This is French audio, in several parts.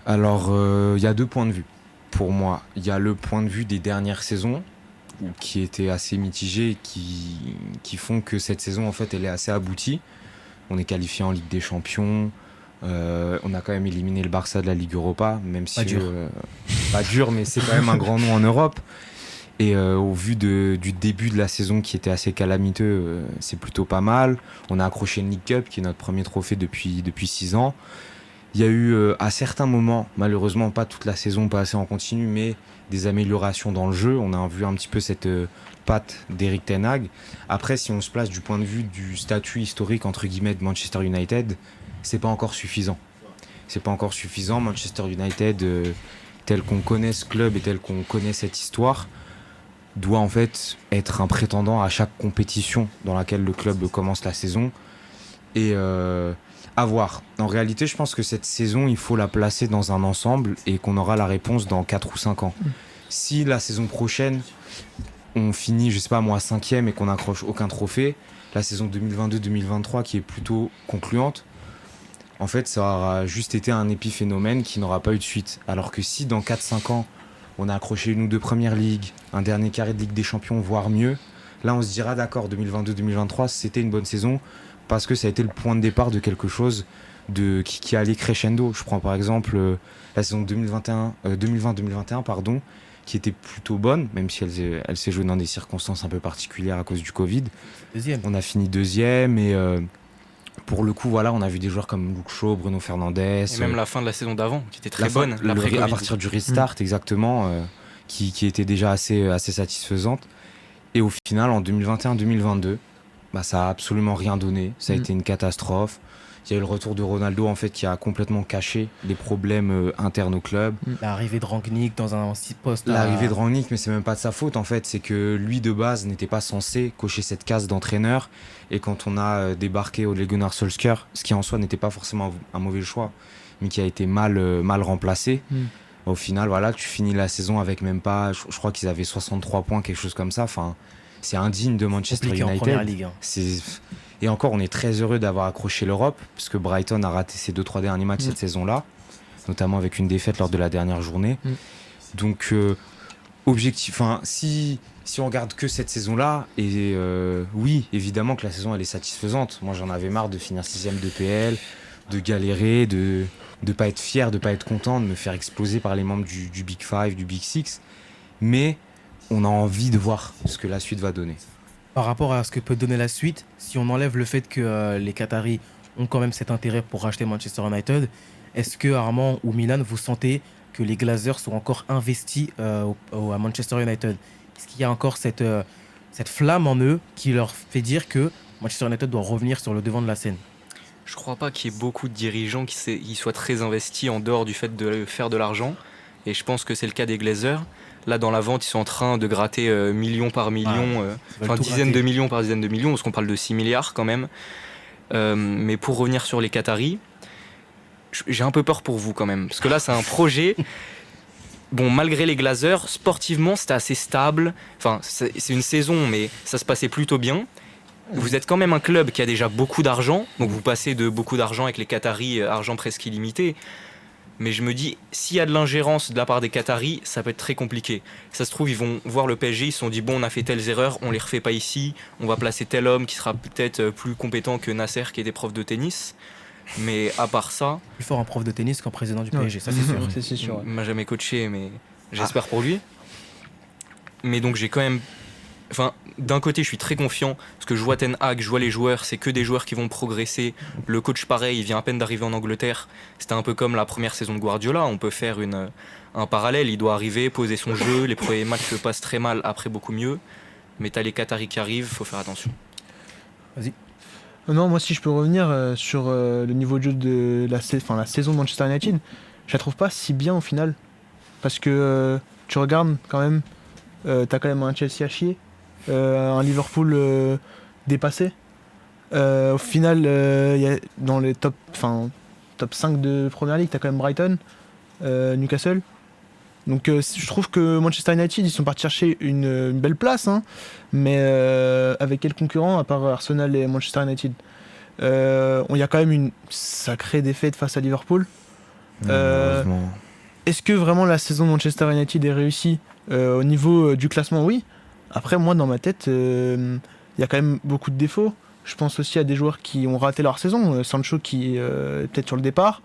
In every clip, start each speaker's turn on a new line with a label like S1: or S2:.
S1: Alors, il y a deux points de vue pour moi. Il y a le point de vue des dernières saisons qui était assez mitigé, qui font que cette saison, en fait, elle est assez aboutie. On est qualifié en Ligue des Champions. On a quand même éliminé le Barça de la Ligue Europa, même si... Pas dur, mais c'est quand même un grand nom en Europe. Et au vu du début de la saison qui était assez calamiteux, c'est plutôt pas mal. On a accroché une League Cup, qui est notre premier trophée depuis 6 ans. Il y a eu à certains moments, malheureusement pas toute la saison passée en continu, mais des améliorations dans le jeu. On a vu un petit peu cette patte d'Erik ten Hag. Après, si on se place du point de vue du statut historique entre guillemets de Manchester United, c'est pas encore suffisant. C'est pas encore suffisant. Manchester United, tel qu'on connaît ce club et tel qu'on connaît cette histoire, doit en fait être un prétendant à chaque compétition dans laquelle le club commence la saison. Et à voir. En réalité, je pense que cette saison, il faut la placer dans un ensemble et qu'on aura la réponse dans 4 ou 5 ans. Si la saison prochaine, on finit, je sais pas moi, 5e et qu'on n'accroche aucun trophée, la saison 2022-2023 qui est plutôt concluante, en fait, ça aura juste été un épiphénomène qui n'aura pas eu de suite. Alors que si dans 4-5 ans, on a accroché une ou deux premières ligues, un dernier carré de Ligue des Champions, voire mieux, là on se dira d'accord, 2022-2023, c'était une bonne saison, parce que ça a été le point de départ de quelque chose qui allait crescendo. Je prends par exemple la saison 2020-2021, qui était plutôt bonne, même si elle s'est jouée dans des circonstances un peu particulières à cause du Covid.
S2: Deuxième.
S1: On a fini deuxième et pour le coup, voilà, on a vu des joueurs comme Luke Shaw, Bruno Fernandes.
S3: Et même la fin de la saison d'avant, qui était très bonne.
S1: À partir du restart, exactement, qui était déjà assez satisfaisante. Et au final, en 2021-2022, ça a absolument rien donné. Ça a été une catastrophe. Il y a eu le retour de Ronaldo en fait qui a complètement caché les problèmes internes au club.
S2: L'arrivée de Rangnick dans un poste.
S1: L'arrivée de Rangnick, mais c'est même pas de sa faute en fait. C'est que lui de base n'était pas censé cocher cette case d'entraîneur. Et quand on a débarqué Ole Gunnar Solskjaer, ce qui en soi n'était pas forcément un mauvais choix, mais qui a été mal remplacé. Au final, voilà, tu finis la saison avec même pas, je crois qu'ils avaient 63 points, quelque chose comme ça. Enfin, c'est indigne de Manchester United.
S2: En première ligue, hein.
S1: Et encore, on est très heureux d'avoir accroché l'Europe, parce que Brighton a raté ses 2-3 derniers matchs cette saison-là, notamment avec une défaite lors de la dernière journée. Donc, objectif, si on regarde que cette saison-là, et oui, évidemment que la saison elle est satisfaisante. Moi, j'en avais marre de finir 6ème de PL, de galérer, de pas être fier, de pas être content, de me faire exploser par les membres du Big Five, du Big Six. Mais on a envie de voir ce que la suite va donner.
S2: Par rapport à ce que peut donner la suite, si on enlève le fait que les Qataris ont quand même cet intérêt pour racheter Manchester United, est-ce que Armand ou Milan, vous sentez que les Glazers sont encore investis à Manchester United? Est-ce qu'il y a encore cette flamme en eux qui leur fait dire que Manchester United doit revenir sur le devant de la scène?
S3: Je crois pas qu'il y ait beaucoup de dirigeants qui soient très investis en dehors du fait de faire de l'argent. Et je pense que c'est le cas des Glazers. Là, dans la vente, ils sont en train de gratter million par million, dizaines de millions par dizaines de millions, parce qu'on parle de 6 milliards quand même. Mais pour revenir sur les Qataris, j'ai un peu peur pour vous quand même. Parce que là, c'est un projet... Bon, malgré les Glazers, sportivement, c'était assez stable. Enfin, c'est une saison, mais ça se passait plutôt bien. Vous êtes quand même un club qui a déjà beaucoup d'argent. Donc vous passez de beaucoup d'argent avec les Qataris, argent presque illimité. Mais je me dis, s'il y a de l'ingérence de la part des Qataris, ça peut être très compliqué. Ça se trouve, ils vont voir le PSG, ils se sont dit, bon, on a fait telles erreurs, on les refait pas ici, on va placer tel homme qui sera peut-être plus compétent que Nasser, qui était prof de tennis. Mais à part ça...
S2: Plus fort un prof de tennis qu'un président du PSG, ça c'est sûr.
S4: C'est sûr.
S3: Il m'a jamais coaché, mais j'espère pour lui. Mais donc j'ai quand même... Enfin, d'un côté, je suis très confiant, parce que je vois Ten Hag, je vois les joueurs, c'est que des joueurs qui vont progresser. Le coach, pareil, il vient à peine d'arriver en Angleterre. C'était un peu comme la première saison de Guardiola. On peut faire un parallèle. Il doit arriver, poser son jeu. Les premiers matchs se passent très mal, après beaucoup mieux. Mais t'as les Qataris qui arrivent, faut faire attention.
S2: Vas-y.
S4: Non, moi si je peux revenir sur le niveau de jeu de la saison de Manchester United, je la trouve pas si bien au final. Parce que tu regardes quand même, t'as quand même un Chelsea à chier. Un Liverpool dépassé. Au final, dans les top 5 de Première Ligue, tu as quand même Brighton, Newcastle. Donc je trouve que Manchester United, ils sont partis chercher une belle place, hein, mais avec quel concurrent à part Arsenal et Manchester United? Il y a quand même une sacrée défaite face à Liverpool.
S1: Malheureusement.
S4: est-ce que vraiment la saison de Manchester United est réussie au niveau du classement? Oui. Après, moi, dans ma tête, il y a quand même beaucoup de défauts. Je pense aussi à des joueurs qui ont raté leur saison. Sancho qui est peut-être sur le départ.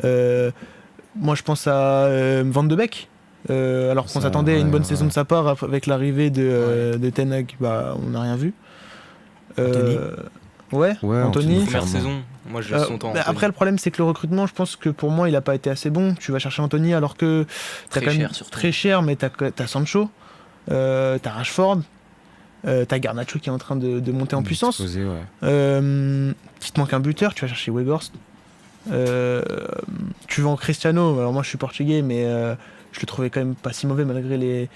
S4: Moi, je pense à Van de Beek. Alors qu'on
S1: Ça,
S4: s'attendait à une bonne
S1: ouais.
S4: saison de sa part avec l'arrivée de Ten Hag, bah, on n'a rien vu. Ouais,
S1: Ouais,
S4: Anthony.
S3: Première
S1: clairement.
S3: saison, moi je laisse son temps.
S4: Mais après, le problème, c'est que le recrutement, je pense que pour moi, il n'a pas été assez bon. Tu vas chercher Anthony alors que t'as
S3: Très
S4: quand même
S3: cher, surtout.
S4: très cher, mais t'as Sancho, t'as Rashford, t'as Garnacho qui est en train de monter en puissance.
S1: Explosé, ouais.
S4: Qui te manque un buteur, tu vas chercher Weghorst. Tu vends Cristiano, alors moi je suis portugais, mais je le trouvais quand même pas si mauvais malgré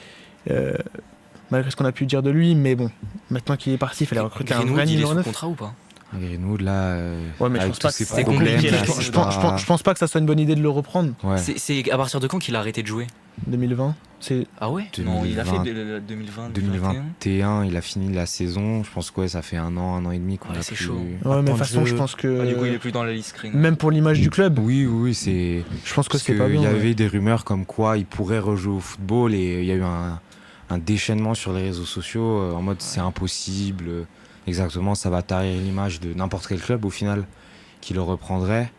S4: ce qu'on a pu dire de lui. Mais bon, maintenant qu'il est parti, il fallait recruter un
S3: Greenwood,
S4: vrai
S3: il est
S4: numéro
S3: sous
S4: 9.
S3: contrat ou pas?
S1: Greenwood, là,
S4: Ouais, mais je
S1: avec
S4: pense
S1: tous
S4: pas que
S1: ses
S3: c'était
S1: problèmes,
S3: compliqué,
S1: là,
S3: là,
S1: c'est
S4: Je
S1: pas-
S4: pense pas que ça soit une bonne idée de le reprendre.
S1: Ouais.
S3: C'est à partir de quand qu'il a arrêté de jouer?
S4: 2020, c'est
S3: Ah ouais?
S1: 2020,
S3: Non, il a fait 2020, 2021.
S1: 2021, il a fini la saison. Je pense que ouais, ça fait un an et demi qu'on
S3: Ouais,
S1: a
S3: c'est
S1: plus-
S3: chaud.
S4: ouais, mais de
S2: Attends,
S4: toute façon,
S2: je-
S4: je pense que
S3: Du coup, il est plus dans la liste screen.
S4: même pour l'image du club,
S1: Oui, c'est.
S4: je pense que
S1: Parce
S4: c'est pas
S1: qu'il
S4: bien.
S1: y
S4: ouais.
S1: avait des rumeurs comme quoi il pourrait rejouer au football et il y a eu un déchaînement sur les réseaux sociaux en mode c'est impossible. Exactement, ça va tarir l'image de n'importe quel club au final qui le reprendrait.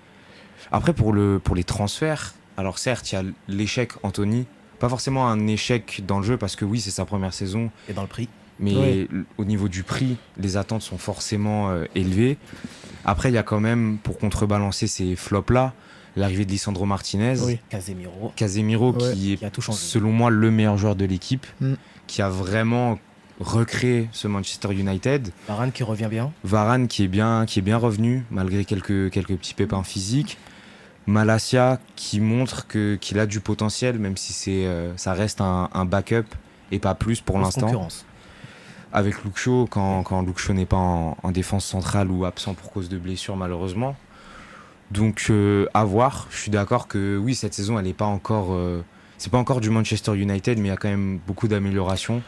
S1: Après, pour les transferts, alors certes, il y a l'échec Anthony. Pas forcément un échec dans le jeu parce que oui, c'est sa première saison.
S2: Et dans le prix.
S1: Mais
S4: Ouais.
S1: au niveau du prix, les attentes sont forcément élevées. Après, il y a quand même, pour contrebalancer ces flops-là, l'arrivée de Lisandro Martinez,
S4: Oui.
S1: Casemiro
S4: Ouais.
S1: qui
S2: Qui a
S1: est,
S2: tout changé.
S1: selon moi, le meilleur joueur de l'équipe,
S4: Mm.
S1: qui a vraiment recréé ce Manchester United.
S2: Varane qui revient bien.
S1: Varane qui est bien revenu, malgré quelques petits pépins physiques. Malacia qui montre qu'il a du potentiel, même si ça reste un backup et pas plus pour
S2: Grosse
S1: l'instant.
S2: concurrence.
S1: Avec Luke Shaw, quand Luke Shaw n'est pas en défense centrale ou absent pour cause de blessure malheureusement. Donc à voir, je suis d'accord que oui, cette saison elle n'est pas encore c'est pas encore du Manchester United, mais il y a quand même beaucoup d'améliorations.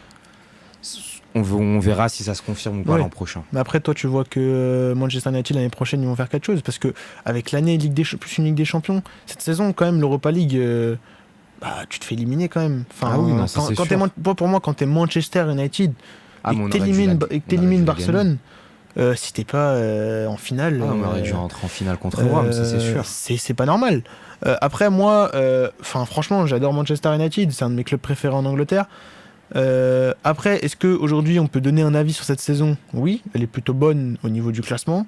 S1: On verra si ça se confirme ou pas
S4: Ouais.
S1: l'an prochain.
S4: Mais après, toi, tu vois que Manchester United l'année prochaine, ils vont faire quelque chose parce que avec l'année plus une Ligue des Champions, cette saison, quand même, l'Europa League, bah, tu te fais éliminer quand même. Enfin,
S1: Ah oui, non, ça, c'est
S4: quand
S1: sûr.
S4: pour moi, quand t'es Manchester United
S1: Ah,
S4: et
S1: mais on
S4: que
S1: aurait dû
S4: t'élimines
S1: la gagner.
S4: Barcelone, si t'es pas en finale,
S1: Ah, on aurait dû rentrer en finale contre Rome, ça c'est sûr.
S4: C'est pas normal. Après, moi, franchement, j'adore Manchester United, c'est un de mes clubs préférés en Angleterre. Après, est-ce qu'aujourd'hui on peut donner un avis sur cette saison? Oui, elle est plutôt bonne au niveau du classement.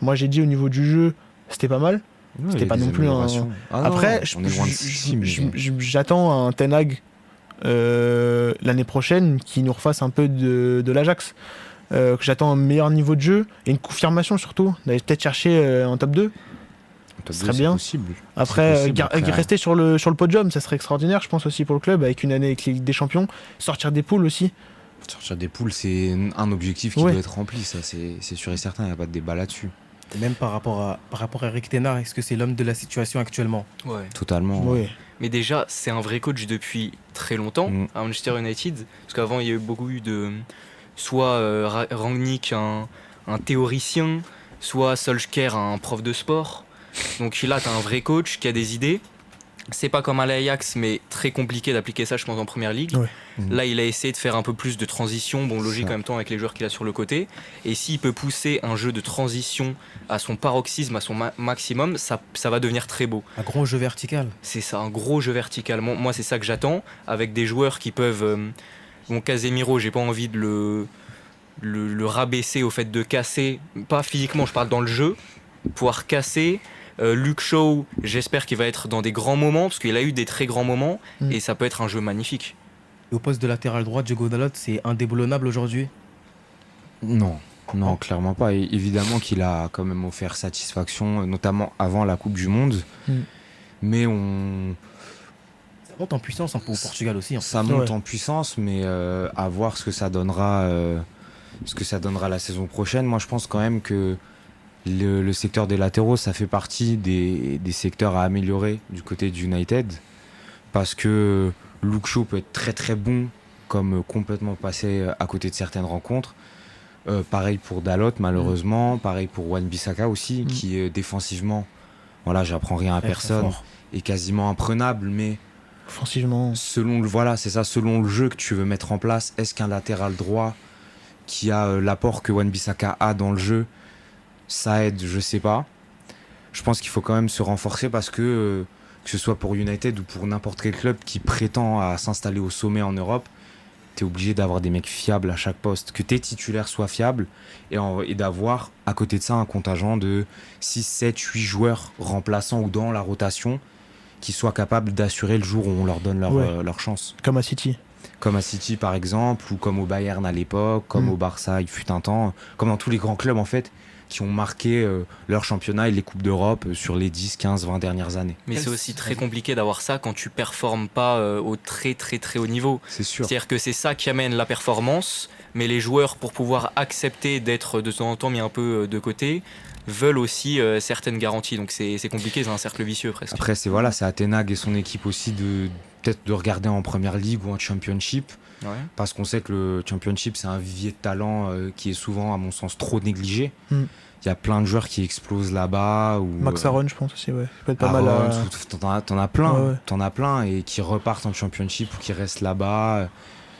S4: Moi j'ai dit au niveau du jeu, c'était pas mal.
S1: Ouais,
S4: c'était
S1: il y a
S4: pas
S1: des
S4: non plus un-
S1: améliorations. Ah non,
S4: Après,
S1: on est loin de City, mais-
S4: j'attends un Ten Hag l'année prochaine qui nous refasse un peu de l'Ajax. Que j'attends un meilleur niveau de jeu et une confirmation surtout, d'aller peut-être chercher un top 2.
S1: Top
S4: ce
S1: 2,
S4: serait
S1: c'est
S4: bien.
S1: possible.
S4: Après,
S1: C'est possible, après.
S4: rester sur le podium, ça serait extraordinaire, je pense aussi pour le club, avec une année avec les Ligues des Champions. Sortir des poules aussi.
S1: Sortir des poules, c'est un objectif qui
S4: Ouais.
S1: doit être rempli, ça c'est sûr et certain, il n'y a pas de débat là-dessus.
S2: Et même par rapport à Eric Ten Hag, est-ce que c'est l'homme de la situation actuellement?
S3: Ouais.
S1: Totalement.
S4: Oui.
S3: Mais déjà, c'est un vrai coach depuis très longtemps
S1: Mm.
S3: à Manchester United. Parce qu'avant, il y a eu beaucoup de. Soit Rangnick, un théoricien, soit Solskjaer, un prof de sport. Donc là, tu as un vrai coach qui a des idées. C'est pas comme à l'Ajax, mais très compliqué d'appliquer ça, je pense, en première ligue.
S4: Ouais.
S1: Mm.
S3: Là, il a essayé de faire un peu plus de transition, bon, logique
S1: Ça.
S3: en même temps avec les joueurs qu'il a sur le côté. Et s'il peut pousser un jeu de transition à son paroxysme, à son maximum, ça va devenir très beau.
S2: Un gros jeu vertical.
S3: C'est ça, un gros jeu vertical. Moi, c'est ça que j'attends, avec des joueurs qui peuvent. Bon, Casemiro, j'ai pas envie de le rabaisser au fait de casser, pas physiquement, je parle dans le jeu, pouvoir casser. Luke Shaw, j'espère qu'il va être dans des grands moments, parce qu'il a eu des très grands moments,
S4: Mm.
S3: et ça peut être un jeu magnifique.
S2: Et au poste de latéral droit, Diogo Dalot, c'est indéboulonnable aujourd'hui.
S1: Non, non, clairement pas. Et évidemment qu'il a quand même offert satisfaction, notamment avant la Coupe du Monde.
S4: Mm.
S1: Mais
S2: Ça monte en puissance un peu au Portugal aussi. Hein.
S1: ça monte
S4: Ouais.
S1: en puissance, mais à voir ce que ça donnera la saison prochaine. Moi, je pense quand même que le secteur des latéraux, ça fait partie des secteurs à améliorer du côté du United. Parce que Luke Shaw peut être très très bon, comme complètement passé à côté de certaines rencontres. Pareil pour Dalot, malheureusement. Pareil pour Wan-Bissaka aussi, qui défensivement voilà, j'apprends rien à
S2: Très, très
S1: personne,
S2: fort.
S1: est quasiment imprenable, mais
S4: Offensivement.
S1: voilà, c'est ça, selon le jeu que tu veux mettre en place, est-ce qu'un latéral droit qui a l'apport que Wan-Bissaka a dans le jeu, ça aide, je sais pas. Je pense qu'il faut quand même se renforcer parce que ce soit pour United ou pour n'importe quel club qui prétend à s'installer au sommet en Europe, t'es obligé d'avoir des mecs fiables à chaque poste, que tes titulaires soient fiables et d'avoir à côté de ça un contingent de 6, 7, 8 joueurs remplaçants ou dans la rotation qui soient capables d'assurer le jour où on leur donne leur chance.
S4: Comme à City.
S1: Comme à City par exemple, ou comme au Bayern à l'époque, comme au Barça il fut un temps, comme dans tous les grands clubs en fait, qui ont marqué leur championnat et les Coupes d'Europe sur les 10, 15, 20 dernières années.
S3: Mais c'est aussi très compliqué d'avoir ça quand tu performes pas au très très très haut niveau.
S1: C'est sûr.
S3: C'est-à-dire que c'est ça qui amène la performance, mais les joueurs, pour pouvoir accepter d'être de temps en temps mis un peu de côté, veulent aussi certaines garanties. Donc c'est compliqué, c'est un cercle vicieux presque.
S1: Après c'est à Ten Hag et son équipe aussi de peut-être de regarder en Première Ligue ou en Championship,
S3: Ouais.
S1: parce qu'on sait que le Championship c'est un vivier de talent qui est souvent à mon sens trop négligé. Il y a plein de joueurs qui explosent là-bas. Ou,
S4: Max Aaron, je pense aussi, ouais. Ça peut être pas mal à...
S1: T'en as plein,
S4: Ouais.
S1: t'en as plein et qui repartent en Championship ou qui restent là-bas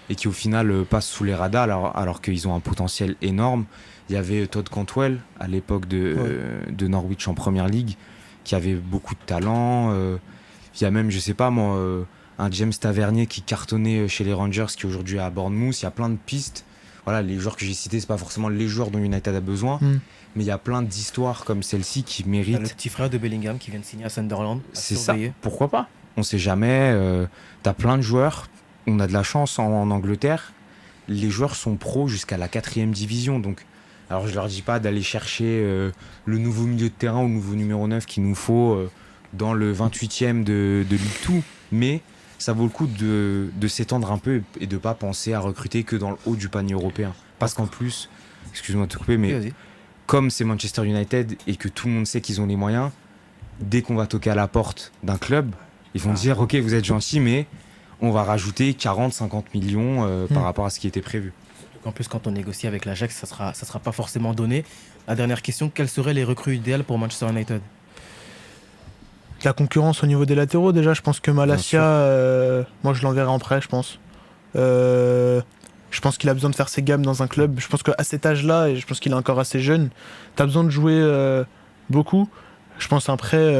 S1: et qui au final passent sous les radars alors qu'ils ont un potentiel énorme. Il y avait Todd Cantwell à l'époque de Norwich en Première Ligue qui avait beaucoup de talent. Il y a même, je sais pas moi, un James Tavernier qui cartonnait chez les Rangers qui aujourd'hui est à Bournemouth. Il y a plein de pistes. Voilà, les joueurs que j'ai cités, c'est pas forcément les joueurs dont United a besoin. Mais il y a plein d'histoires comme celle-ci qui
S2: T'as le
S1: méritent.
S2: petit frère de Bellingham qui vient de signer à Sunderland. à
S1: C'est ça,
S2: surveiller.
S1: pourquoi pas? On sait jamais. T'as plein de joueurs. On a de la chance en Angleterre. Les joueurs sont pros jusqu'à la 4e division. Donc, alors je leur dis pas d'aller chercher le nouveau milieu de terrain ou le nouveau numéro 9 qu'il nous faut dans le 28e de Ligue 2. Mais ça vaut le coup de s'étendre un peu et de pas penser à recruter que dans le haut du panier européen. Parce qu'en plus, excuse-moi de te couper, mais
S2: Vas-y.
S1: comme c'est Manchester United et que tout le monde sait qu'ils ont les moyens, dès qu'on va toquer à la porte d'un club, ils vont dire ok, vous êtes gentil, mais on va rajouter 40-50 millions par rapport à ce qui était prévu.
S2: En plus, quand on négocie avec l'Ajax, ça sera pas forcément donné. La dernière question, quelles seraient les recrues idéales pour Manchester United?
S4: La concurrence au niveau des latéraux, déjà, je pense que Malacia, moi je l'enverrai en prêt, je pense. Je pense qu'il a besoin de faire ses gammes dans un club. Je pense qu'à cet âge-là, et je pense qu'il est encore assez jeune, tu as besoin de jouer beaucoup. Je pense un prêt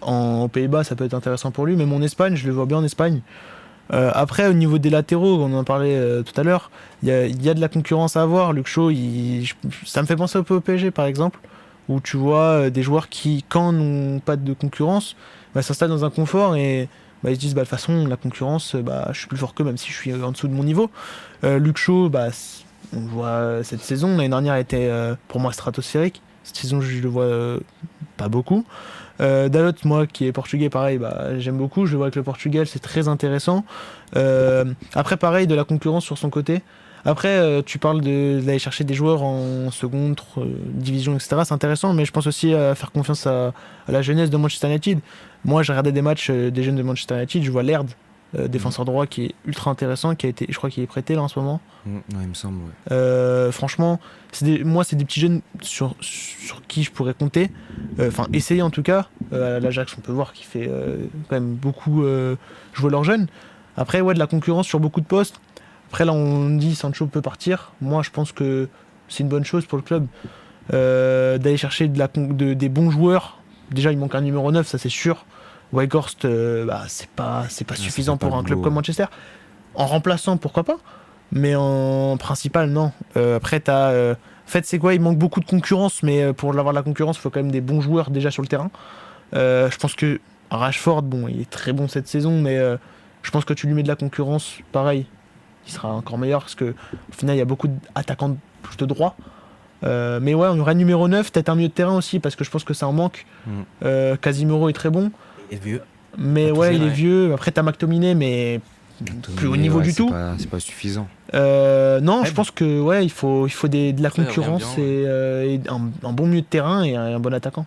S4: aux Pays-Bas, ça peut être intéressant pour lui. Même en Espagne, je le vois bien en Espagne. Après, au niveau des latéraux, on en parlait tout à l'heure, il y a de la concurrence à avoir. Luke Shaw, ça me fait penser un peu au PSG, par exemple, où tu vois des joueurs qui, quand n'ont pas de concurrence, s'installent dans un confort et ils se disent de toute façon la concurrence, je suis plus fort qu'eux même si je suis en dessous de mon niveau. Luke Shaw, on le voit cette saison, l'année dernière était pour moi stratosphérique. Cette saison je le vois pas beaucoup. Dalot, moi qui est portugais, pareil, j'aime beaucoup, je le vois avec le Portugal, c'est très intéressant. Après pareil, de la concurrence sur son côté. Après, tu parles d'aller chercher des joueurs en seconde division, etc. C'est intéressant, mais je pense aussi à faire confiance à la jeunesse de Manchester United. Moi, j'ai regardé des matchs des jeunes de Manchester United, je vois Laird, défenseur droit, qui est ultra intéressant, je crois qu'il est prêté là en ce moment.
S1: Ouais, il me semble, ouais.
S4: Franchement, c'est des petits jeunes sur qui je pourrais compter. Essayer en tout cas. À l'Ajax, on peut voir qu'il fait quand même beaucoup jouer leurs jeunes. Après, de la concurrence sur beaucoup de postes. Après, là, on dit Sancho peut partir. Moi, je pense que c'est une bonne chose pour le club d'aller chercher des bons joueurs. Déjà, il manque un numéro 9, ça c'est sûr. Weghorst, c'est pas suffisant pour un club comme Manchester. En remplaçant, pourquoi pas. Mais en principal, non. Après, en fait, c'est quoi? Il manque beaucoup de concurrence, mais pour avoir de la concurrence, il faut quand même des bons joueurs déjà sur le terrain. Je pense que Rashford, il est très bon cette saison, mais je pense que tu lui mets de la concurrence, pareil, il sera encore meilleur parce qu'au final, il y a beaucoup d'attaquants plus de droit. Mais on y aura numéro 9, peut-être un milieu de terrain aussi, parce que je pense que ça en manque. Casimiro est très bon.
S2: Il est vieux.
S4: Mais il est vieux. Après, t'as McTominay, mais plus haut niveau du tout.
S1: C'est pas suffisant.
S4: Non, je pense que il faut de la
S3: Après,
S4: concurrence
S3: bien,
S4: et un bon milieu de terrain et un bon attaquant.